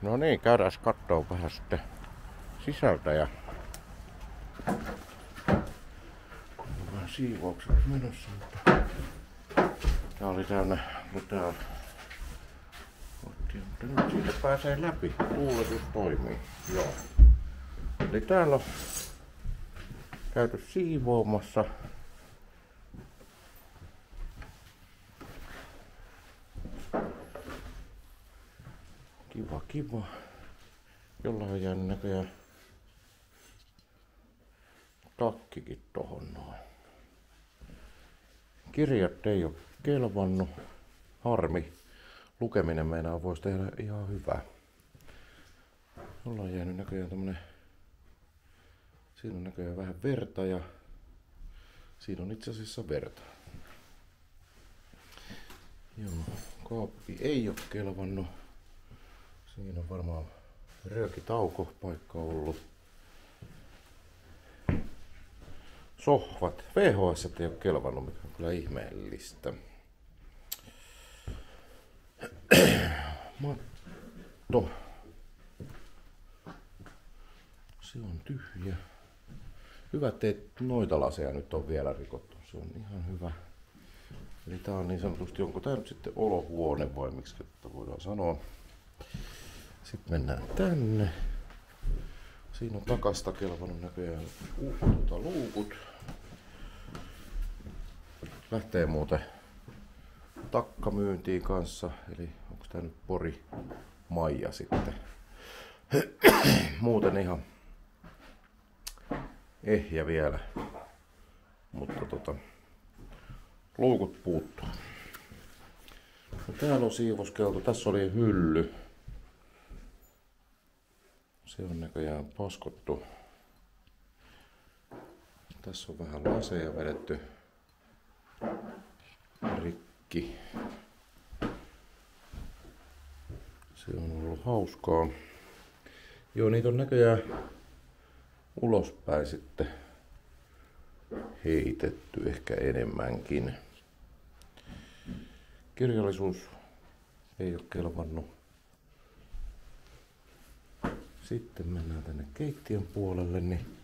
No niin, käydään kattoo vähän sitten sisältä ja vähän siivoukset menossa, mutta tää oli täynnä täällä. Mutta nyt siitä pääsee läpi. Tuuletus toimii. Joo. Eli täällä on käyty siivoamassa. Kiva. Jollain on jäänyt näköjään takkikin tohon noin. Kirjat ei oo kelvannut. Harmi. Lukeminen meinaa voisi tehdä ihan hyvää. Jollain on jäänyt näköjään tämmönen. Siinä on näköjään vähän verta ja siinä on itse asiassa verta. Joo, kaappi ei oo kelvannut. Siinä on varmaan röökitauko paikka ollut. Sohvat. VHS ei ole kelvannut, mikä on kyllä ihmeellistä. Matto. Se on tyhjä. Hyvä, ettei noita laseja nyt on vielä rikottu. Se on ihan hyvä. Eli tää on niin sanotusti, onko tää nyt sitten olohuone vai miksi voidaan sanoa. Sitten mennään tänne. Siinä on takasta kelvannut näköjään luukut. Lähtee muuten takkamyyntiin kanssa. Eli onko tää nyt Pori Maija sitten. Muuten ihan ehjä vielä. Mutta luukut puuttuu. No, täällä on siivoskeltu. Tässä oli hylly. Se on näköjään paskottu. Tässä on vähän laseja vedetty rikki. Se on ollut hauskaa. Joo, niitä on näköjään ulospäin sitten heitetty ehkä enemmänkin. Kirjallisuus ei ole kelvannut. Sitten mennään tänne keittiön puolelle, niin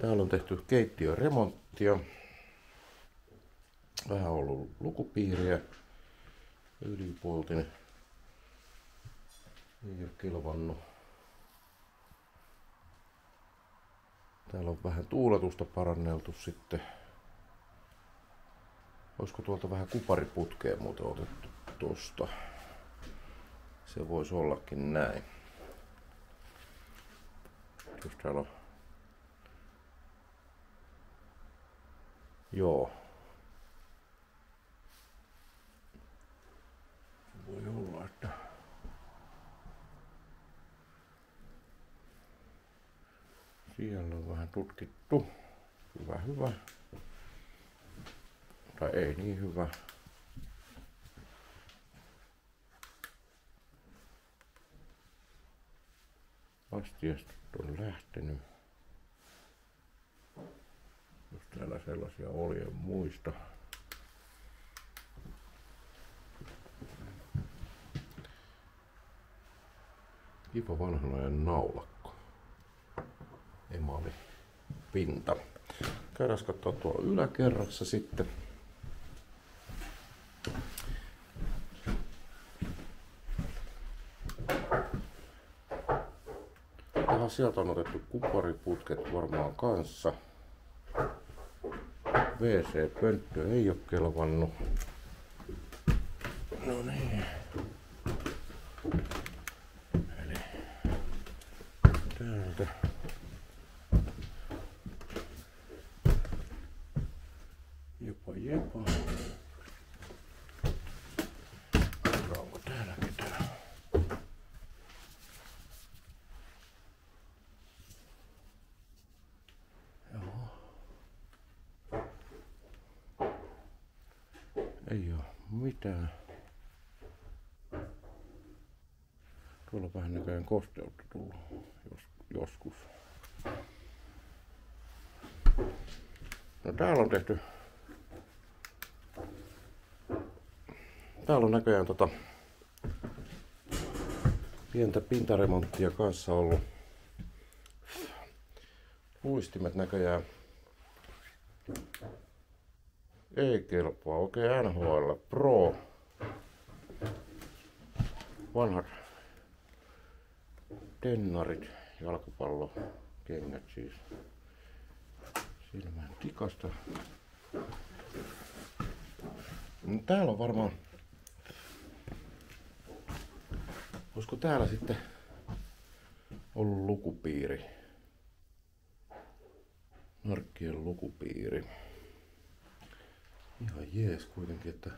täällä on tehty keittiön remonttia. Vähän ollut lukupiiriä. Ylipuoltin ei ole kelvannut. Täällä on vähän tuuletusta paranneltu sitten. Olisiko tuolta vähän kupariputkea muuten otettu tosta? Se voisi ollakin näin. Jos täällä on. Joo. Voi olla, että siellä on vähän tutkittu. Hyvä. Tai ei niin hyvä. Astiasta on lähtenyt. Jos täällä sellaisia oli, en muista. Kiva vanhanajan naulakko. Emali pinta. Käydään katsoa tuolla yläkerrassa sitten. Sieltä on otettu kupariputket varmaan kanssa. WC-pönttö ei oo kelvannut. No niin. Eli täältä. Jepa. Onko täällä mitään? Ei oo mitään. Tuolla on vähän näköjään kosteutta tullut joskus. No täällä on tehty. Täällä on näköjään pientä pintaremonttia kanssa ollut. Luistimet näköjään ei kelpaa. Oikein NHL Pro. Vanhat tennarit, jalkapallokengät siis. Silmään tikasta. No, täällä on varmaan... Olisiko täällä sitten ollut lukupiiri? Narkkien lukupiiri. Ihan jees kuitenkin, että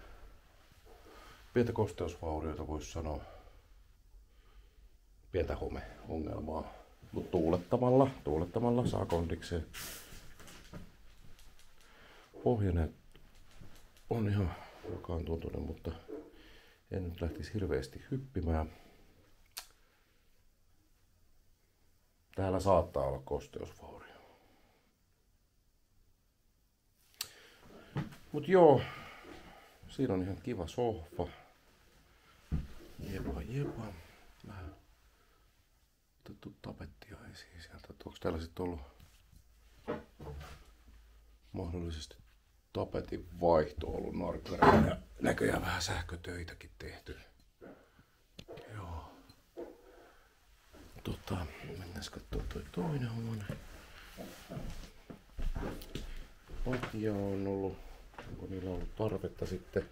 pientä kosteusvaurioita voisi sanoa. Pientä homeongelmaa. Mutta tuulettamalla saa kondikseen. Pohjanen on ihan vakaan tuntunen, mutta en nyt lähtisi hirveästi hyppimään. Täällä saattaa olla kosteusvaurio. Mut joo, siinä on ihan kiva sohva. Jepa. Vähän otettu tapettia esiin sieltä. Onko täällä sitten ollut mahdollisesti tapetin vaihto ollut narkkarilla ja näköjään vähän sähkötöitäkin tehty. Joo. Mennäs kattoo toi toinen homma. Patja on ollut, onko niillä ollut tarvetta sitten?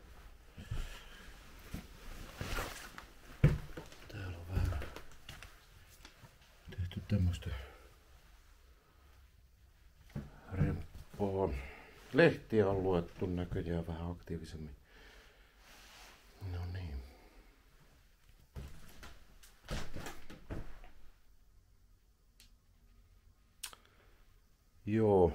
Täällä on vähän tehty tämmöstä remppoa. Lehtiä on luettu näköjään vähän aktiivisemmin. No niin. Joo.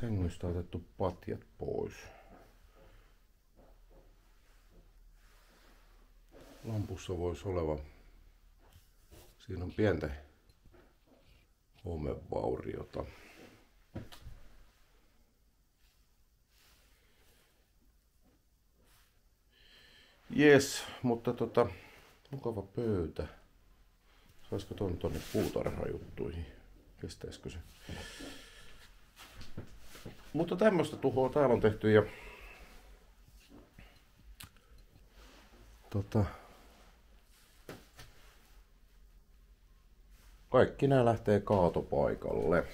Sängystä on otettu patjat pois. Lampussa voisi oleva. Siinä on pientä homevauriota. Jes, mutta mukava pöytä. Saisiko tonne puutarhajuttuihin? Kestäisikö se? Mutta tämmöstä tuhoa täällä on tehty ja kaikki nämä lähtee kaatopaikalle.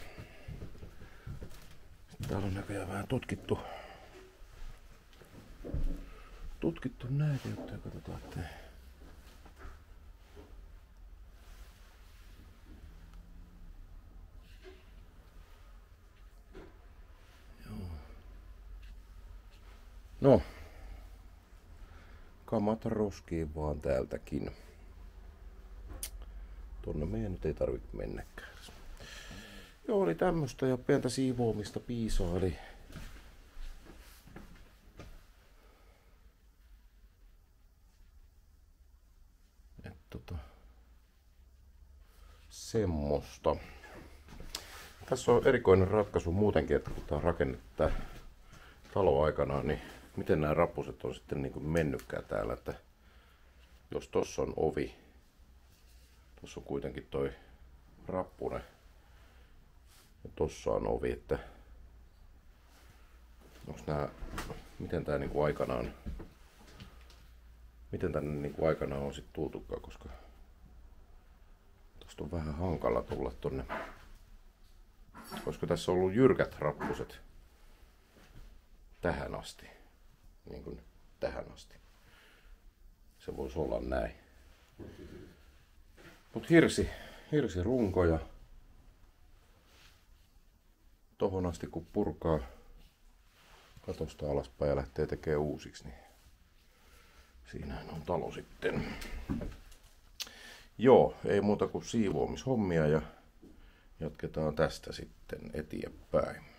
Täällä on näköjään vähän tutkittu näitä juttuja, katsotaan ettei. Joo. No. Kamat roskiin vaan täältäkin. Tonne meidän nyt ei tarvitse mennäkään. Joo, oli tämmöstä ja pientä siivoamista piisaili. Semmosta. Tässä on erikoinen ratkaisu muutenkin, että kun tää on rakennettu talo aikanaan, niin miten nämä rappuset on sitten niin kuin mennytkään täällä, että jos tossa on ovi, tossa on kuitenkin toi rappune ja tossa on ovi, että onks nää, miten tää niinku aikanaan, miten tänne niinku aikanaan on sit tultukaan, koska tosta on vähän hankala tulla tonne, koska tässä on ollut jyrkät rappuset tähän asti, niin kuin tähän asti. Se voisi olla näin. Mut hirsi runko ja tohon asti kun purkaa katosta alaspäin ja lähtee tekemään uusiksi, niin siinähän on talo sitten. Joo, ei muuta kuin siivoamishommia ja jatketaan tästä sitten eteenpäin.